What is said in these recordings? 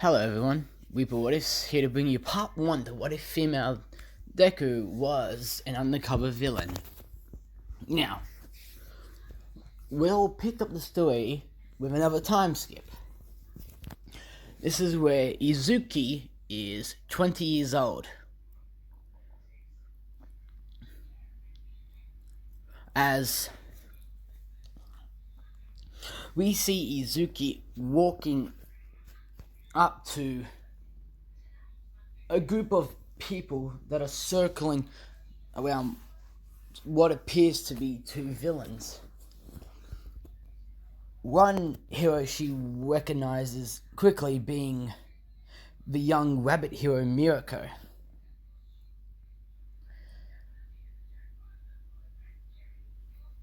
Hello everyone, Weeper What Ifs here to bring you part 1 to what if female Deku was an undercover villain. Now, we'll pick up the story with another time skip. This is where Izuki is 20 years old. As we see Izuki walking up to a group of people that are circling around what appears to be two villains. One hero she recognizes quickly being the young rabbit hero Mirako.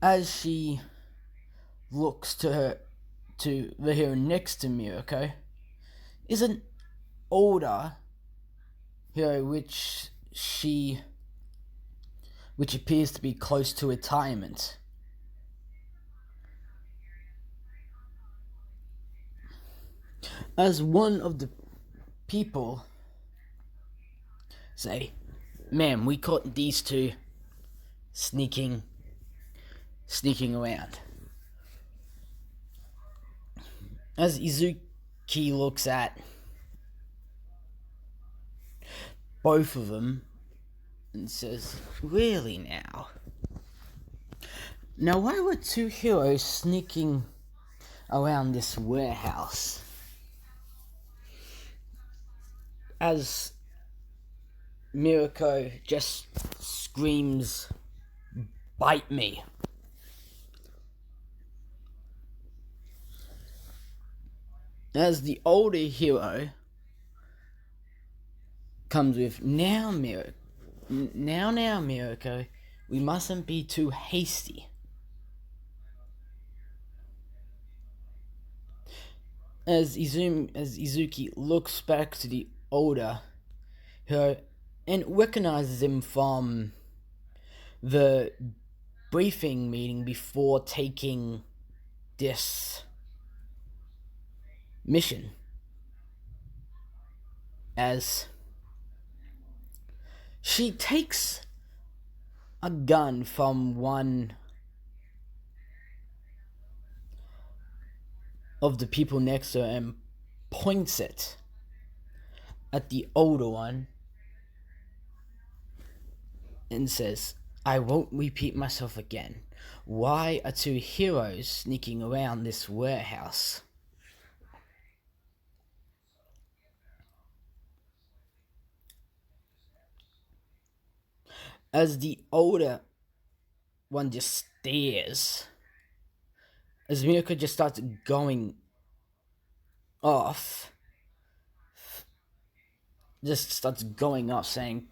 As she looks to the hero next to Mirako is an older hero which appears to be close to retirement. As one of the people say, "Ma'am, we caught these two sneaking around." As Izuki looks at both of them and says, "Really now? Now why were two heroes sneaking around this warehouse?" As Mirako just screams, "Bite me." As the older hero comes with, now Mirako, we mustn't be too hasty." As Izuki looks back to the older hero and recognizes him from the briefing meeting before taking this mission, as she takes a gun from one of the people next to her and points it at the older one and says, "I won't repeat myself again. Why are two heroes sneaking around this warehouse?" As the older one just stares, as Mirako just starts going off, saying,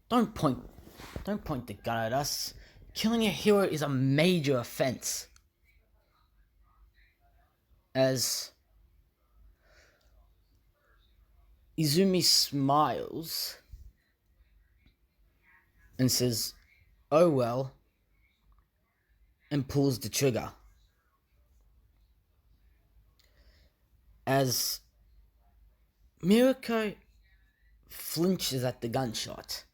Don't point the gun at us. Killing a hero is a major offense." As Izumi smiles and says, "Oh well," and pulls the trigger. As Mirako flinches at the gunshot,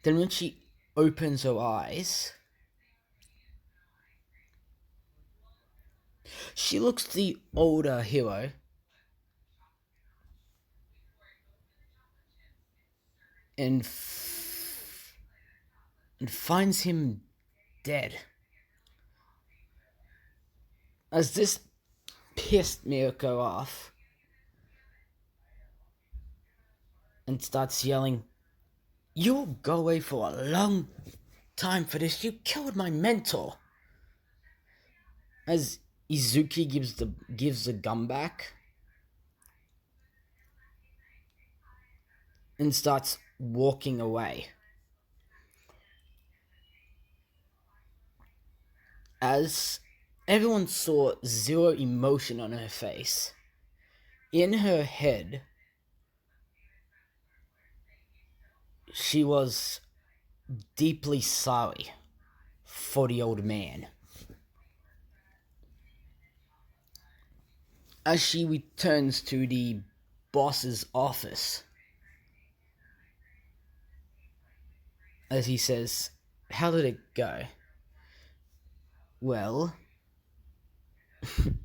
then when she opens her eyes, she looks to the older hero and finds him dead. As this pissed Mirako off and starts yelling, "You'll go away for a long time for this. You killed my mentor." As Izuki gives the gun back and starts walking away. As everyone saw zero emotion on her face, in her head, she was deeply sorry for the old man. As she returns to the boss's office as he says, "How did it go?" "Well,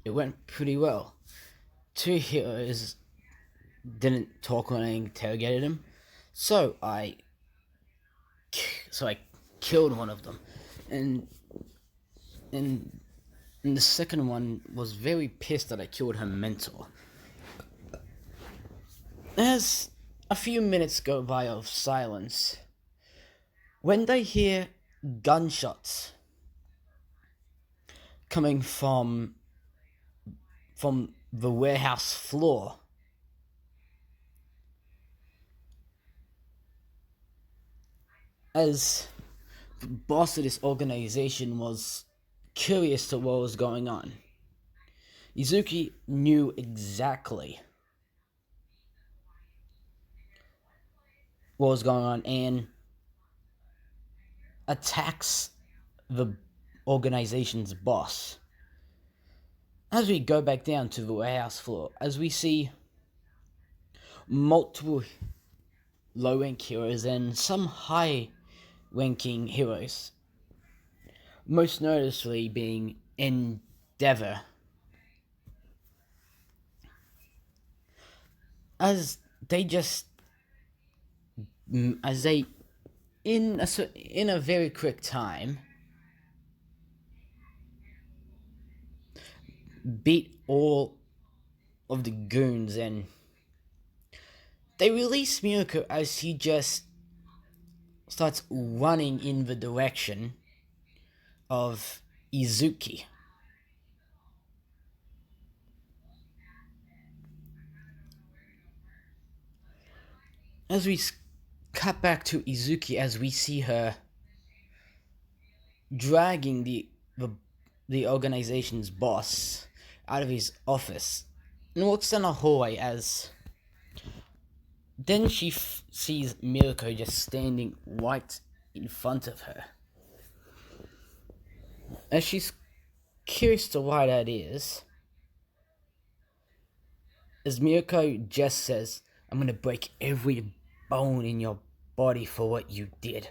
it went pretty well. Two heroes didn't talk when I interrogated him, so I killed one of them, and and and the second one was very pissed that I killed her mentor." As a few minutes go by of silence, when they hear gunshots coming from the warehouse floor, as the boss of this organization was curious to what was going on, Izuki knew exactly what was going on and attacks the organization's boss. As we go back down to the warehouse floor, as we see multiple low-rank heroes and some high-ranking heroes, most noticeably being Endeavor, as they just as they in a very quick time beat all of the goons, and they release Miyako as he just starts running in the direction of Izuki. As we cut back to Izuki, as we see her dragging the organization's boss out of his office and walks down a hallway, as then she sees Mirko just standing right in front of her. As she's curious to why that is, as Mirko just says, "I'm gonna break every bone in your body for what you did."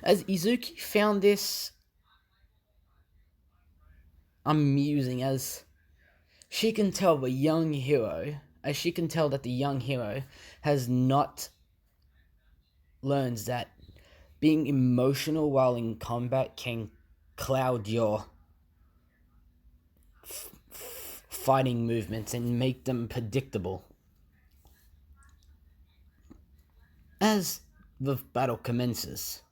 As Izuki found this amusing, as she can tell that the young hero has not learned that being emotional while in combat can cloud your fighting movements and make them predictable. As the battle commences,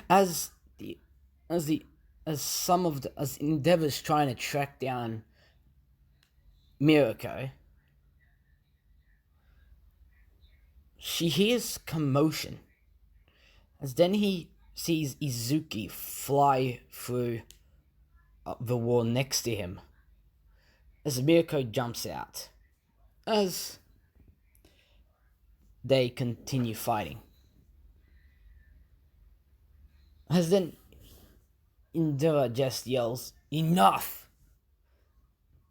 as the as the as Endeavor's trying to track down Mirko, she hears commotion, as then he sees Izuki fly through the wall next to him, as Mirko jumps out, as they continue fighting. As then Endeavor just yells, "Enough!"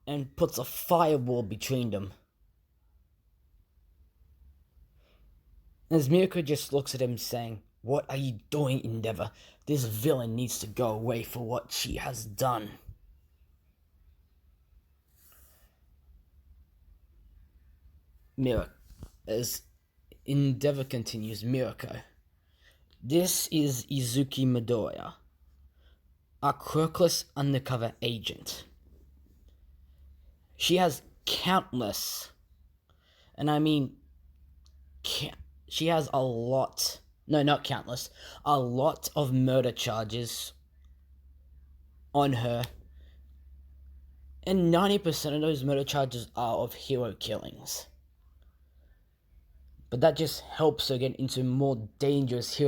and puts a firewall between them. As Mirko just looks at him saying, "What are you doing, Endeavor? This villain needs to go away for what she has done." As Endeavor continues, "Mirko, this is Izuki Midoriya, a quirkless undercover agent. She has countless, and I mean, she has a lot, no, not countless, a lot of murder charges on her, and 90% of those murder charges are of hero killings. But that just helps her get into more dangerous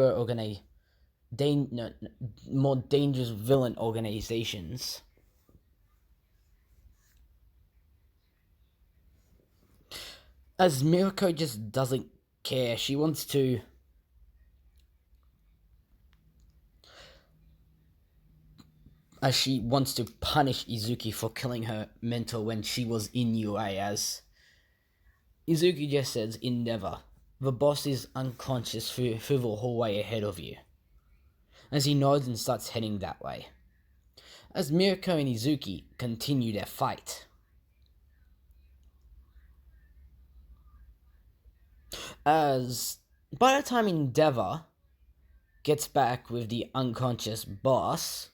more dangerous villain organizations." As Mirko just doesn't care, she wants to as she wants to punish Izuki for killing her mentor when she was in UA, as Izuki just says, "Endeavor. The boss is unconscious through the hallway ahead of you." As he nods and starts heading that way. As Mirko and Izuki continue their fight. As by the time Endeavor gets back with the unconscious boss,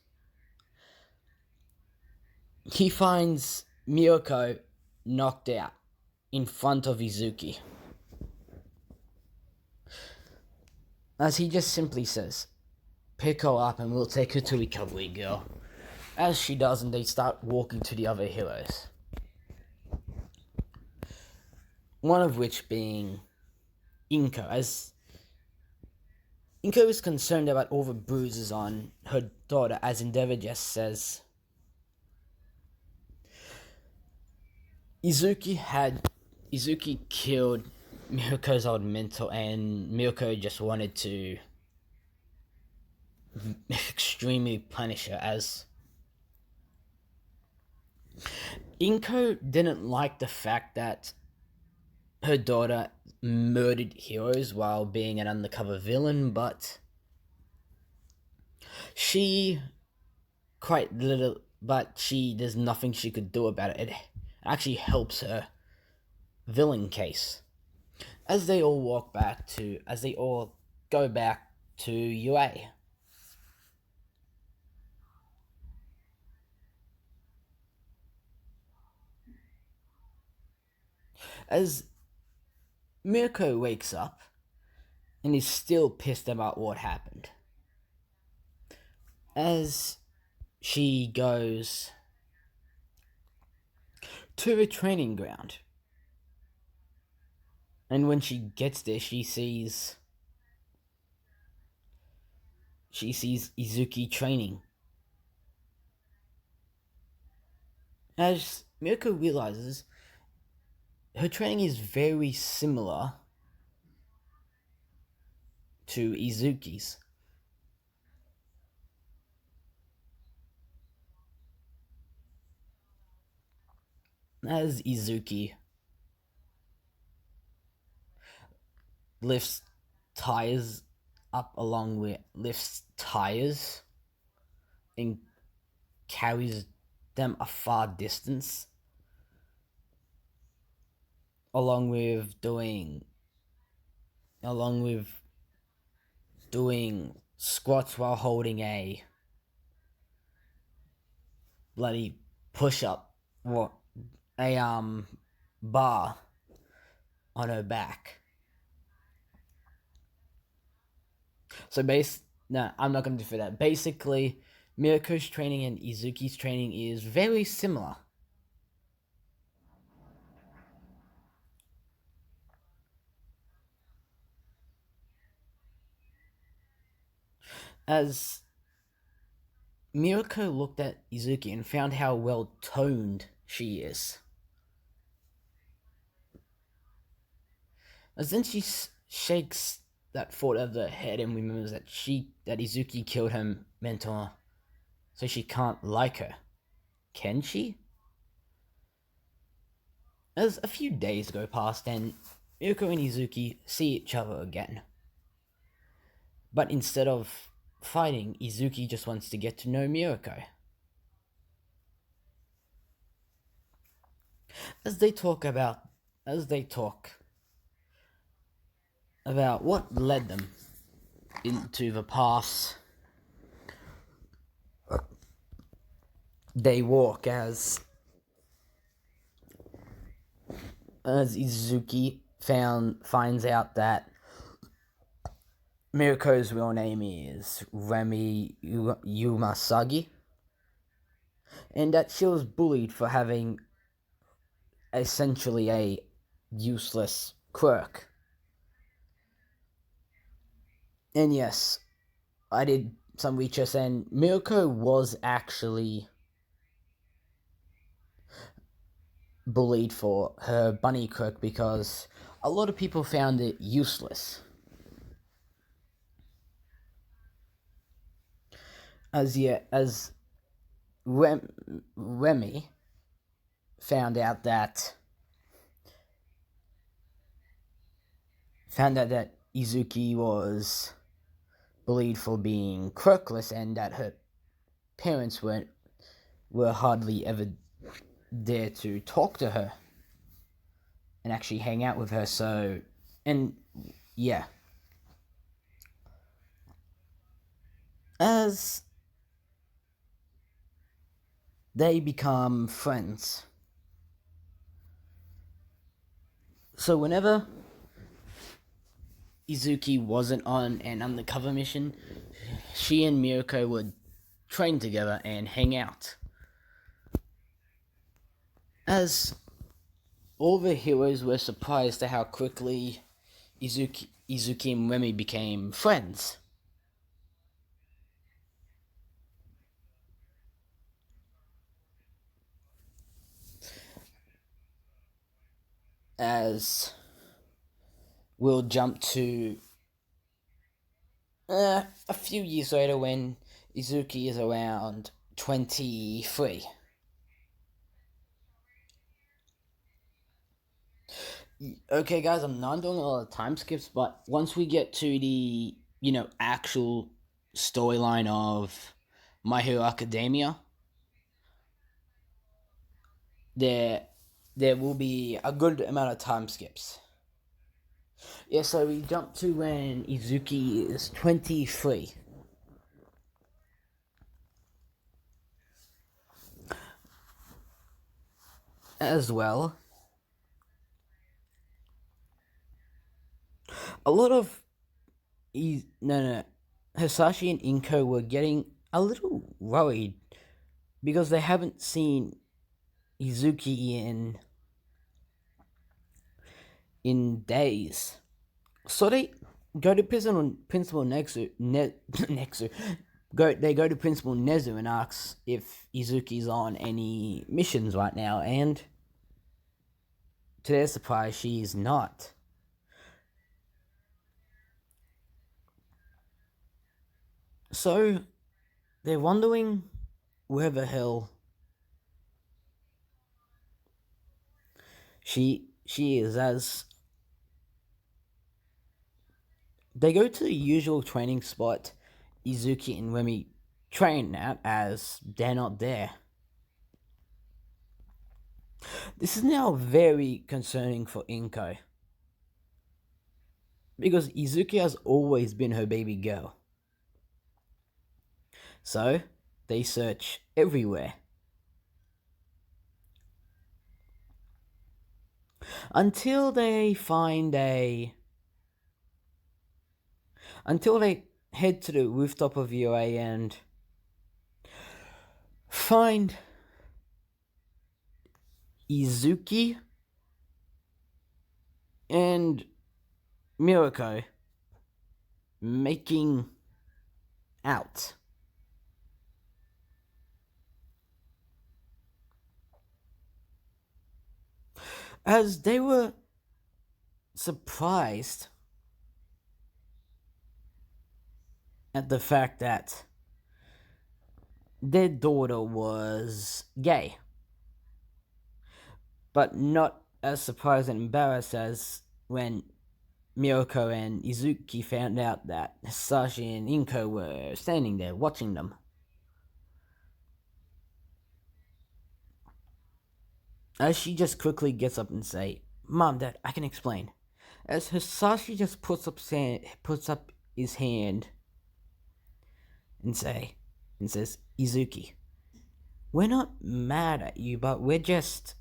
he finds Mirko knocked out in front of Izuki. As he just simply says, "Pick her up and we'll take her to recovery, girl." As she does, and they start walking to the other heroes. One of which being Inko, as Inko is concerned about all the bruises on her daughter, as Endeavor just says, Izuki killed Miyoko's old mentor, and Miyoko just wanted to extremely punish her, as Inko didn't like the fact that her daughter murdered heroes while being an undercover villain, but she there's nothing she could do about it. It actually helps her villain case. As they all go back to UA. As Mirko wakes up and is still pissed about what happened. As she goes to the training ground. And when she gets there, she sees Izuki training. As Mirko realizes, her training is very similar to Izuki's. As Izuki lifts tires and carries them a far distance, along with doing squats while holding a bloody push-up, bar on her back. So no, I'm not going to do for that. Basically, Miyoko's training and Izuki's training is very similar. As Miyoko looked at Izuki and found how well toned she is. As then she shakes that thought out of her head and remembers that Izuki killed her mentor, so she can't like her. Can she? As a few days go past and Miyoko and Izuki see each other again. But instead of fighting, Izuki just wants to get to know Miyoko. As they talk about what led them into the path they walk, as Izuki finds out that Miyoko's real name is Remi Yumasagi, and that she was bullied for having essentially a useless quirk. And yes, I did some research, and Miyoko was actually bullied for her bunny quirk because a lot of people found it useless. As Remy found out that Izuki was bullied for being quirkless and that her parents were hardly ever there to talk to her and actually hang out with her. So, and yeah, as they become friends. So whenever Izuki wasn't on an undercover mission, she and Miyako would train together and hang out. As all the heroes were surprised at how quickly Izuki and Remy became friends. As we'll jump to a few years later when Izuki is around 23. Okay, guys, I'm not doing a lot of time skips, but once we get to the, actual storyline of My Hero Academia, there will be a good amount of time skips. Yeah, so we jump to when Izuki is 23. As well, a lot of Hisashi and Inko were getting a little worried because they haven't seen Izuki in days. So they go to Principal Nexu, Nexu. They go to Principal Nezu and asks if Izuki's on any missions right now, and to their surprise, she is not. So they're wondering where the hell she is. As they go to the usual training spot Izuki and Remy train at, as they're not there. This is now very concerning for Inko, because Izuki has always been her baby girl. So they search everywhere until they head to the rooftop of UA and find Izuki and Mirako making out. As they were surprised at the fact that their daughter was gay, but not as surprised and embarrassed as when Miyako and Izuki found out that Sashi and Inko were standing there watching them. As she just quickly gets up and say, "Mom, Dad, I can explain." As Hisashi just puts up his hand and says, "Izuki, we're not mad at you, but we're just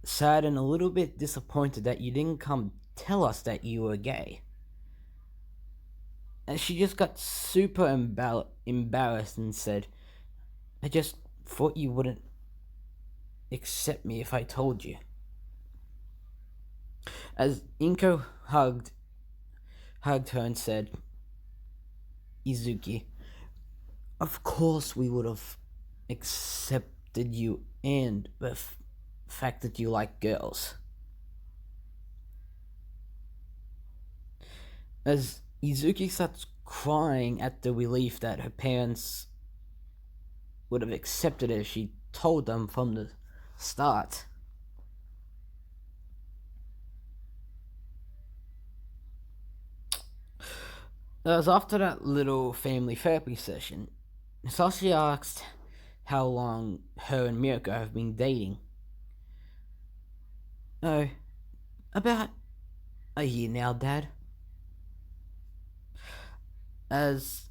sad and a little bit disappointed that you didn't come tell us that you were gay." And she just got super embarrassed and said, "I just thought you wouldn't accept me if I told you." As Inko hugged her and said, "Izuki, of course we would have accepted you and the fact that you like girls." As Izuki starts crying at the relief that her parents would have accepted it if she told them from the start. It was after that little family therapy session, Sasha asked how long her and Mirko have been dating. Oh, about a year now, Dad. As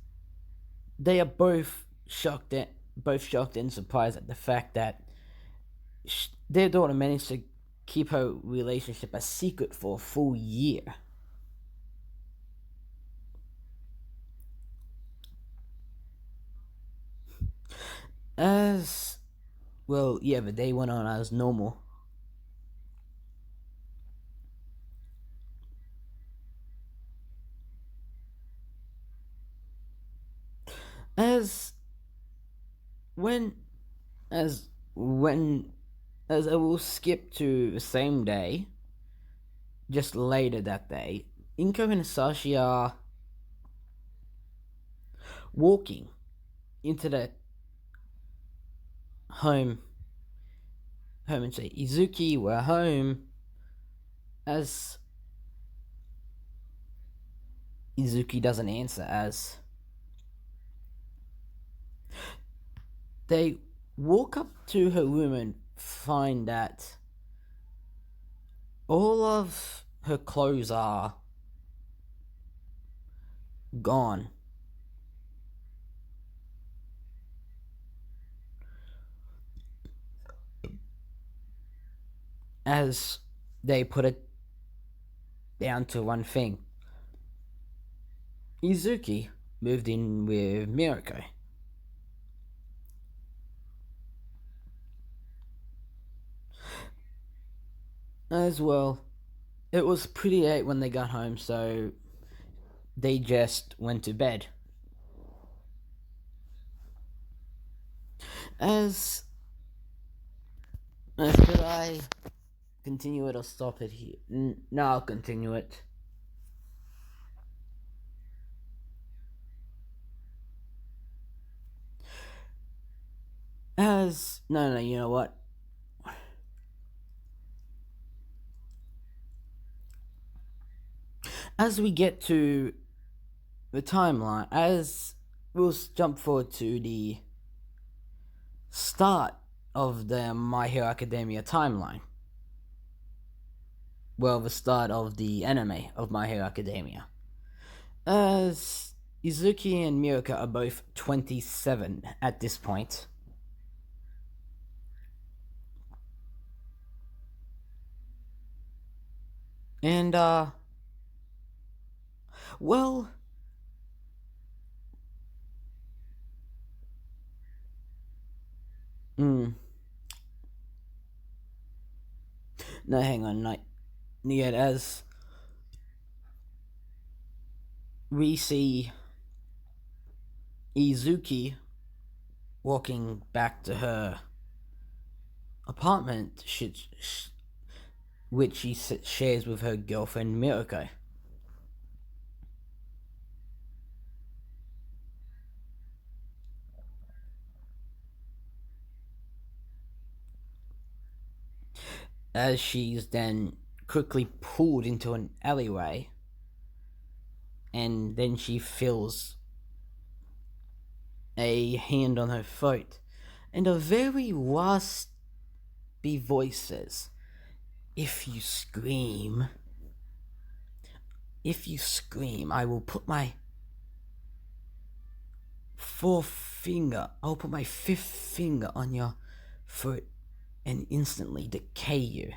they are both shocked and surprised at the fact that their daughter managed to keep her relationship a secret for a full year. As well, yeah, the day went on as normal. As when, as when, as I will skip to the same day, just later that day, Inko and Sashi are walking into the home, and say, Izuki, we're home. As Izuki doesn't answer, as they walk up to her room and find that all of her clothes are gone. As they put it down to one thing, Izuki moved in with Mirko. As well, it was pretty late when they got home, so they just went to bed. As should I continue it or stop it here? No, I'll continue it. As no, you know what? As we get to the timeline, as we'll jump forward to the start of the My Hero Academia timeline. Well, the start of the anime of My Hero Academia. As Izuki and Mirko are both 27 at this point. And, well, no, hang on, not yet, as we see Izuki walking back to her apartment, which she shares with her girlfriend Mirko. As she's then quickly pulled into an alleyway, and then she feels a hand on her throat, and a very raspy voice says, if you scream, I will put my I'll put my fifth finger on your throat and instantly decay you.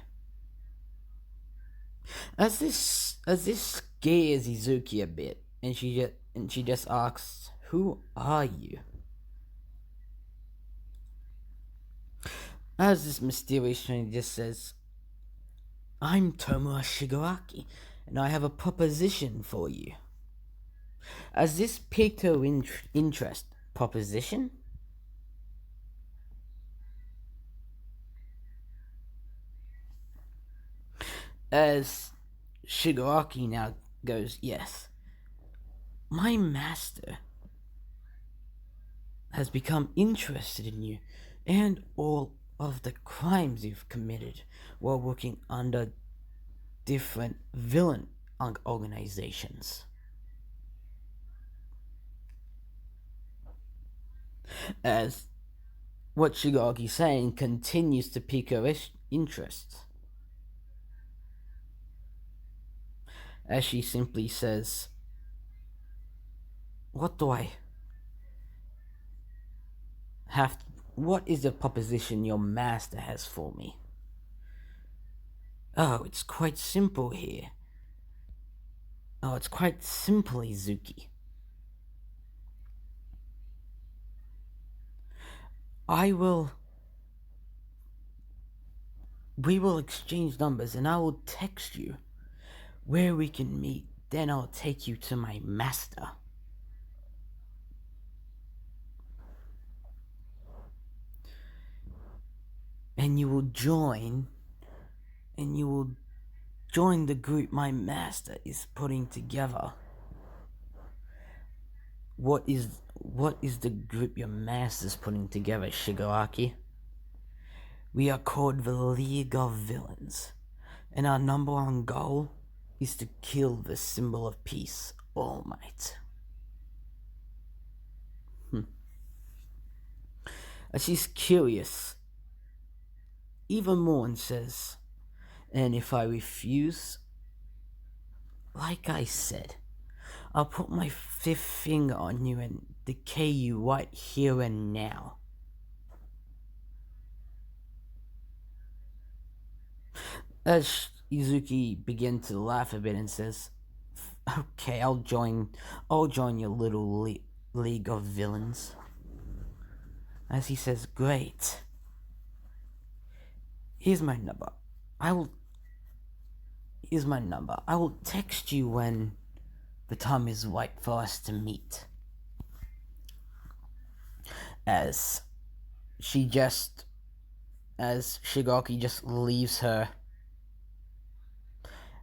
As this scares Izuki a bit, and she just asks, "Who are you?" As this mysterious stranger just says, "I'm Tomura Shigaraki, and I have a proposition for you." As this piqued her interest, proposition? As Shigaraki now goes, yes. My master has become interested in you and all of the crimes you've committed while working under different villain organizations. As what Shigaki's saying continues to pique her interest, as she simply says, "What do I have? What is the proposition your master has for me?" "Oh, it's quite simple here. Oh, it's quite simple, Izuki. I will. We will exchange numbers and I will text you where we can meet. Then I'll take you to my master. And you will join. And you will join the group my master is putting together." What is the group your master's putting together, Shigaraki?" "We are called the League of Villains, and our number one goal is to kill the symbol of peace, All Might." She's curious even more and says, "And if I refuse, like I said, I'll put my fifth finger on you and decay you right here and now." As Izuki begins to laugh a bit and says, "Okay, I'll join your little league of villains." As he says, "Great. Here's my number. Here's my number. I will text you when the time is right for us to meet." As Shigaki just leaves her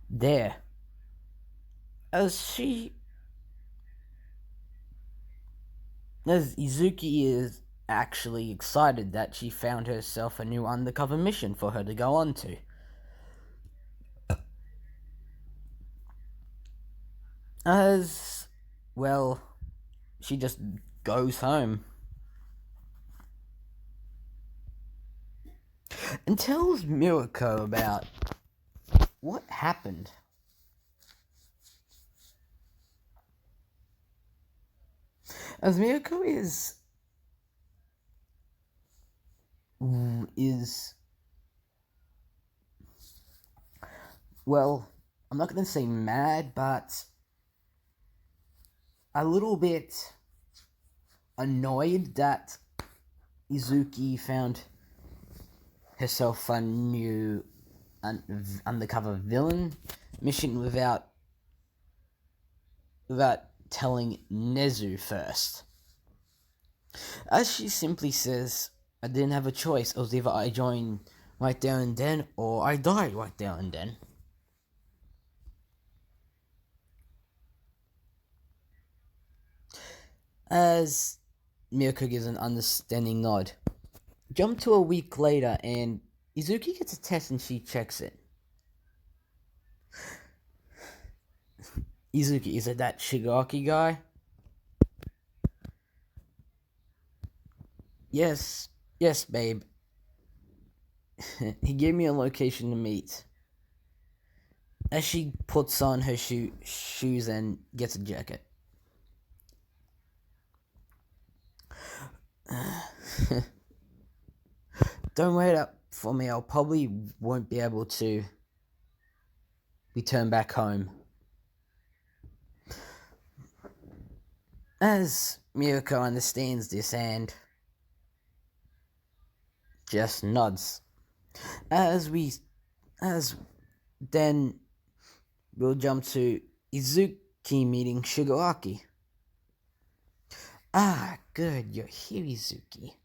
there. As Izuki is actually excited that she found herself a new undercover mission for her to go on to. As well, she just goes home and tells Mirako about what happened. As Mirako is well, I'm not going to say mad, but a little bit annoyed that Izuki found herself a new undercover villain mission without telling Nezu first. As she simply says, "I didn't have a choice. It was either I joined right there and then, or I died right there and then." As Mirko gives an understanding nod. Jump to a week later, and Izuki gets a test and she checks it. "Izuki, is it that Shigaki guy?" Yes, babe. He gave me a location to meet." As she puts on her shoes and gets a jacket. "Don't wait up for me. I'll probably won't be able to return back home." As Mirko understands this and just nods. As then we'll jump to Izuki meeting Shigaraki. "Ah, good, you're here, Izuki.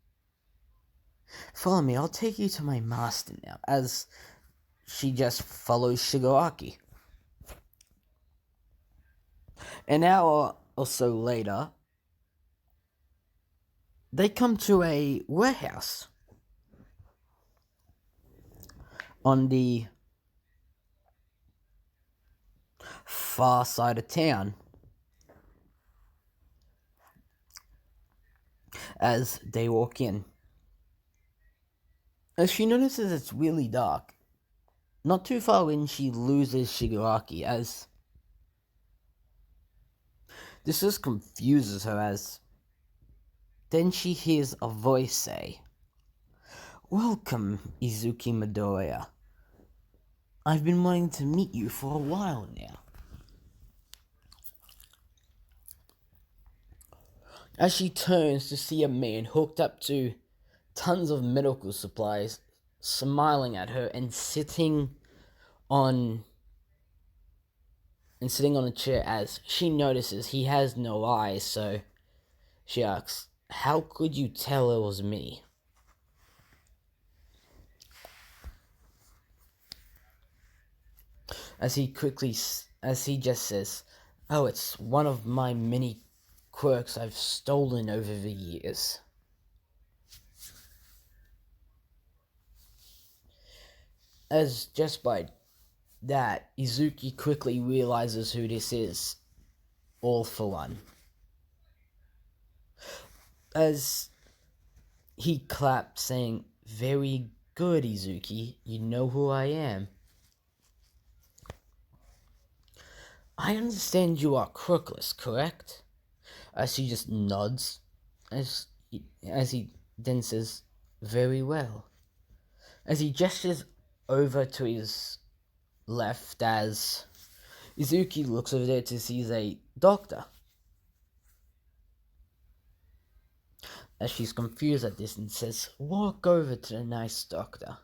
Follow me, I'll take you to my master now." As she just follows Shigaraki. An hour or so later, they come to a warehouse on the far side of town. As they walk in, as she notices it's really dark, not too far in, she loses Shigaraki, as this just confuses her, as then she hears a voice say, "Welcome, Izuki Midoriya. I've been wanting to meet you for a while now." As she turns to see a man hooked up to tons of medical supplies, smiling at her and sitting on a chair, as she notices he has no eyes, so she asks, "How could you tell it was me?" As he just says, "Oh, it's one of my many quirks I've stolen over the years." As just by that, Izuki quickly realizes who this is, all for one. As he claps, saying, "Very good, Izuki, you know who I am. I understand you are crookless, correct?" As he just nods, as he then says, "Very well." As he gestures over to his left, as Izuki looks over there to see a doctor. As she's confused at this and says, "Walk over to the nice doctor.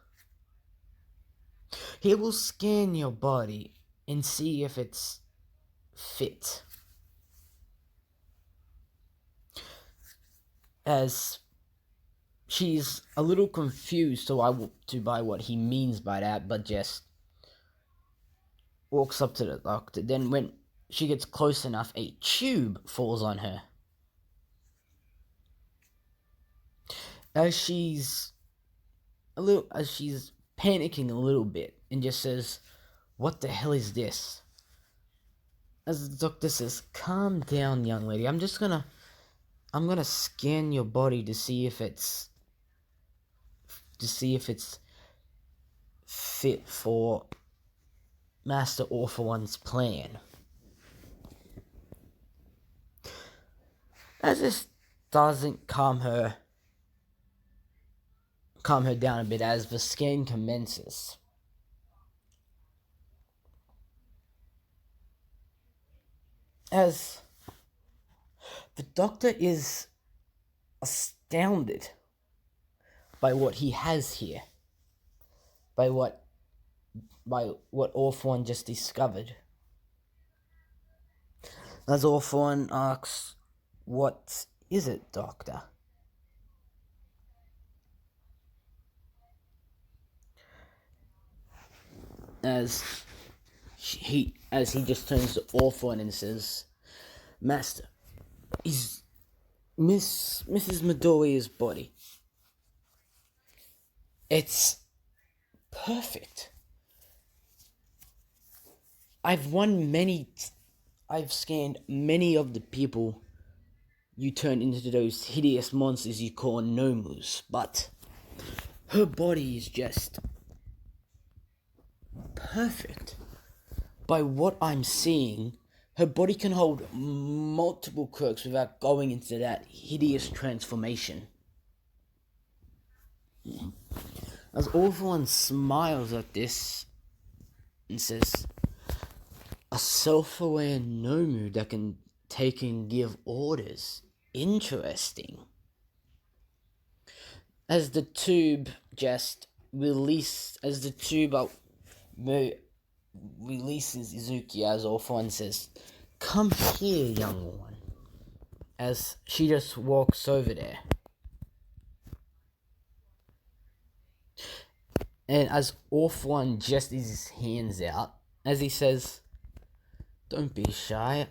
He will scan your body and see if it's fit." As she's a little confused by what he means by that, but just walks up to the doctor. Then when she gets close enough, a tube falls on her. As she's panicking a little bit and just says, "What the hell is this?" As the doctor says, "Calm down, young lady. I'm gonna scan your body to see if it's fit for Master All For One's plan." As this doesn't calm her down a bit, as the scan commences. As the doctor is astounded by what he has here, by what All For One just discovered. As All For One asks, "What is it, doctor?" As he just turns to All For One and says, "Master, is Mrs. Midoriya's body. It's perfect. I've scanned many of the people you turned into those hideous monsters you call Nomus, but her body is just perfect. By what I'm seeing, her body can hold multiple quirks without going into that hideous transformation." As All For One smiles at this and says, "A self-aware Nomu that can take and give orders. Interesting." As the tube releases Izuki, as All For One says, "Come here, young one." As she just walks over there. And as All For One just is his hands out, as he says, "Don't be shy.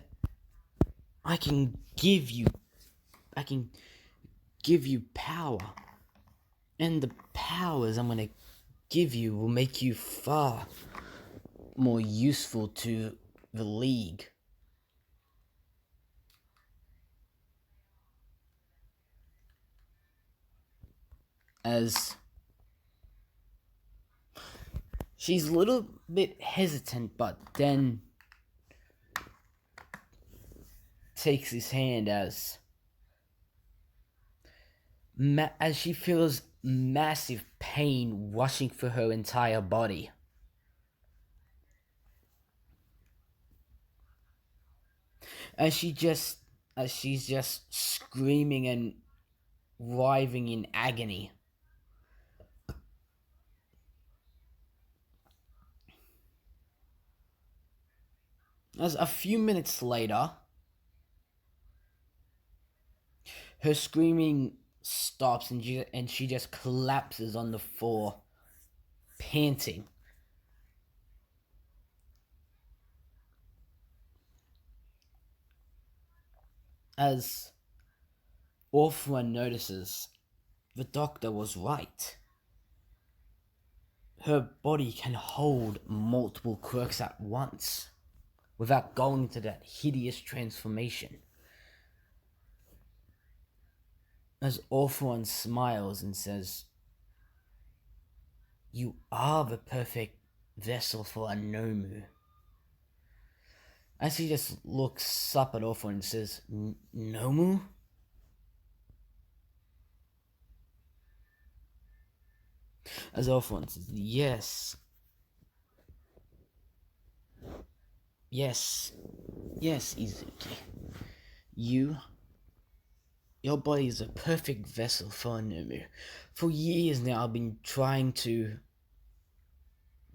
I can give give you power. And the powers I'm going to give you will make you far more useful to the League. As she's a little bit hesitant, but then takes his hand as she feels massive pain rushing through her entire body. As she's just screaming and writhing in agony. As a few minutes later, her screaming stops and she just collapses on the floor, panting. As Orphan notices, the doctor was right. Her body can hold multiple quirks at once without going into that hideous transformation. As Orphan smiles and says, "You are the perfect vessel for a Nomu." As he just looks up at Orphan and says, "Nomu?" As Orphan says, "Yes. Yes. Yes, Izuki. Your body is a perfect vessel for a Nomu. For years now, I've been trying to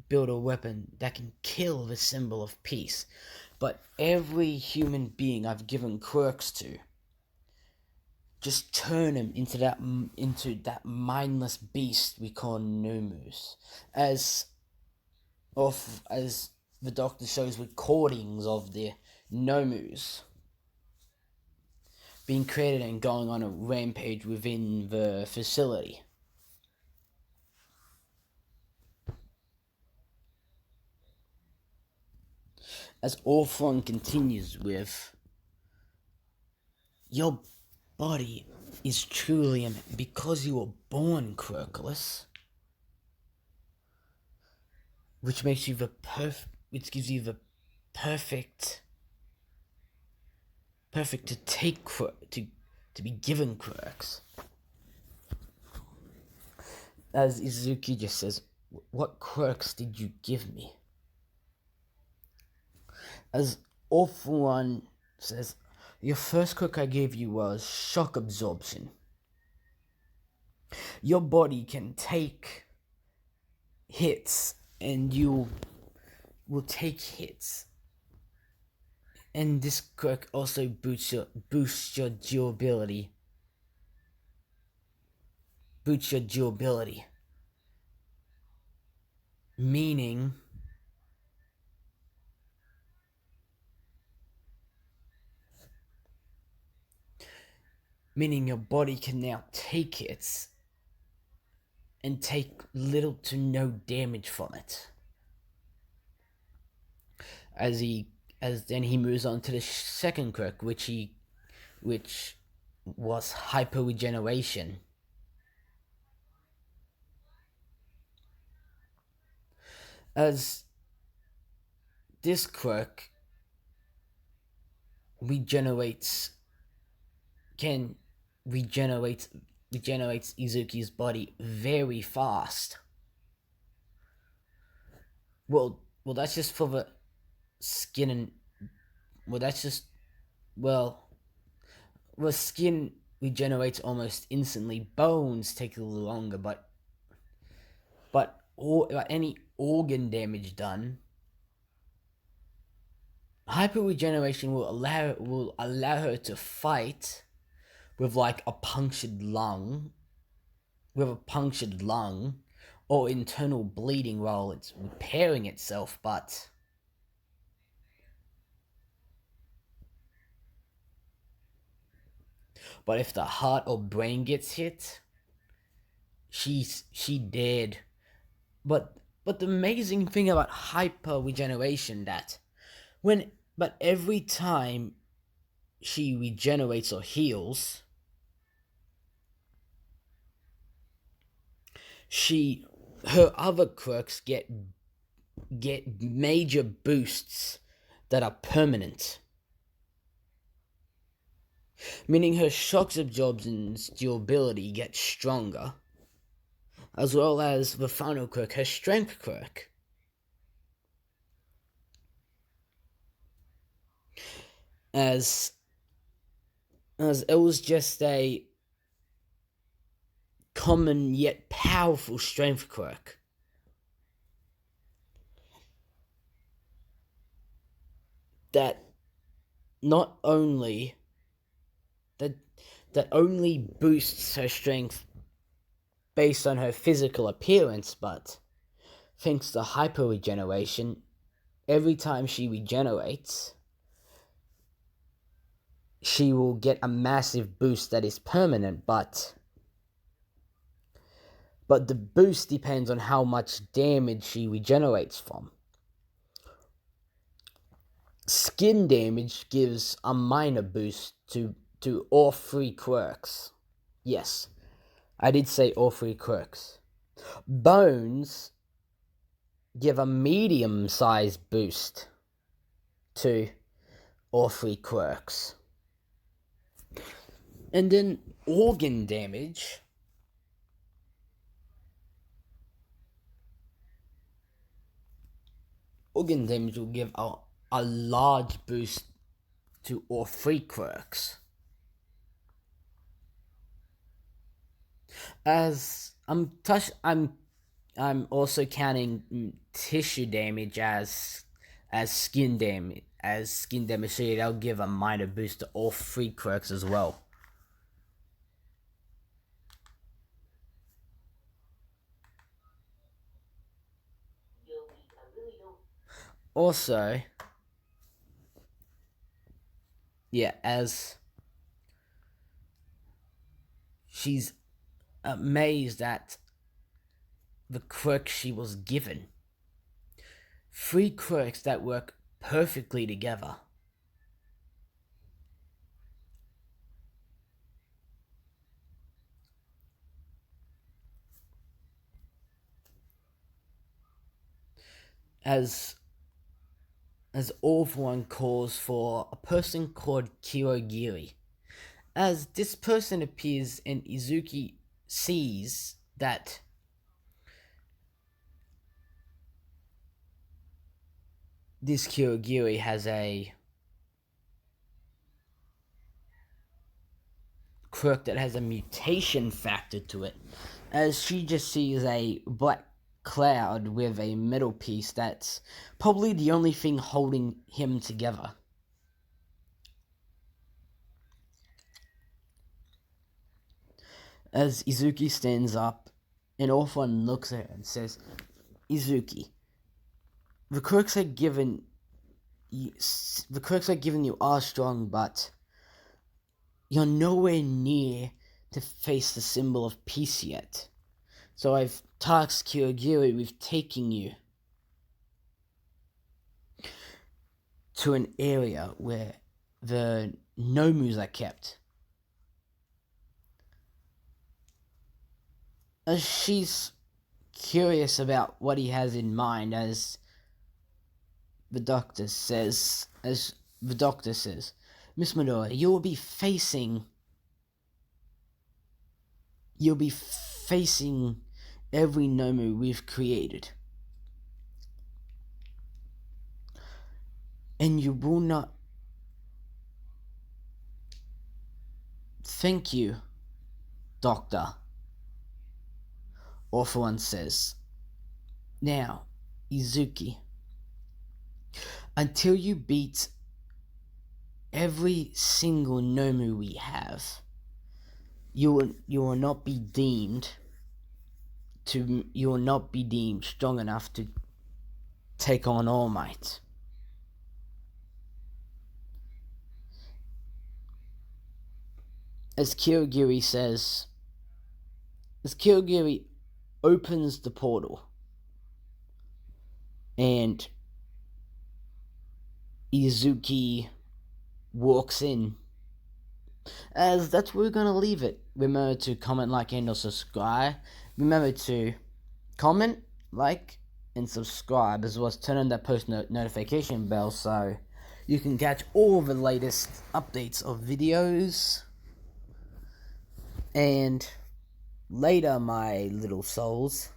build a weapon that can kill the symbol of peace. But every human being I've given quirks to just turn him into that mindless beast we call Nomus. As the doctor shows recordings of the Nomus being created and going on a rampage within the facility. As Orphan continues with, your body is truly, because you were born quirkless, which makes you which gives you the perfect to take to be given quirks. As Izuki just says, "What quirks did you give me?" As Awful One says, "Your first quirk I gave you was shock absorption. Your body can take hits, and you will take hits. And this quirk also boosts your durability. Boosts your durability. Meaning your body can now take hits and take little to no damage from it." As then he moves on to the second quirk, which was hyper regeneration. As this quirk regenerates Izuki's body very fast. Well, that's just for the skin and skin regenerates almost instantly. Bones take a little longer, but any organ damage done, hyper regeneration will allow her to fight with like a punctured lung, or internal bleeding while it's repairing itself, but But if the heart or brain gets hit, she dead. But the amazing thing about hyper regeneration that when but every time she regenerates or heals, she her other quirks get major boosts that are permanent. Meaning her shock's absorption's durability gets stronger, as well as the final quirk, her strength quirk. As it was just a common yet powerful strength quirk. That not only that that only boosts her strength based on her physical appearance, but thanks to hyper regeneration, every time she regenerates, she will get a massive boost that is permanent, but the boost depends on how much damage she regenerates from. Skin damage gives a minor boost to all three quirks. Yes, I did say all three quirks. Bones give a medium-sized boost to all three quirks. And then organ damage will give a large boost to all three quirks. As I'm also counting tissue damage as skin damage, so that'll give a minor boost to all three quirks as well. Also, yeah, as she's amazed at the quirk she was given. Three quirks that work perfectly together. As all for one calls for a person called Kirogiri. As this person appears and Izuki sees that this Kirogiri has a quirk that has a mutation factor to it, as she just sees a black cloud with a metal piece that's probably the only thing holding him together. As Izuki stands up, and Orphan looks at her and says, Izuki, the quirks I've given you are strong, but you're nowhere near to face the symbol of peace yet. So I've tasked Kirogiri with taking you to an area where the Nomus are kept. As she's curious about what he has in mind, as the doctor says, Miss Medora, you'll be facing every Nomu we've created. And you will not. Thank you, Doctor. Orphan says. Now, Izuki, until you beat every single Nomu we have, you will not be deemed strong enough to take on All Might. as Kirigiri says, as Kirigiri opens the portal and Izuki walks in, as that's where we're gonna leave it. Remember to comment, like, and or subscribe. Remember to comment, like, and subscribe, as well as turn on that post notification bell so you can catch all the latest updates of videos. And later, my little souls,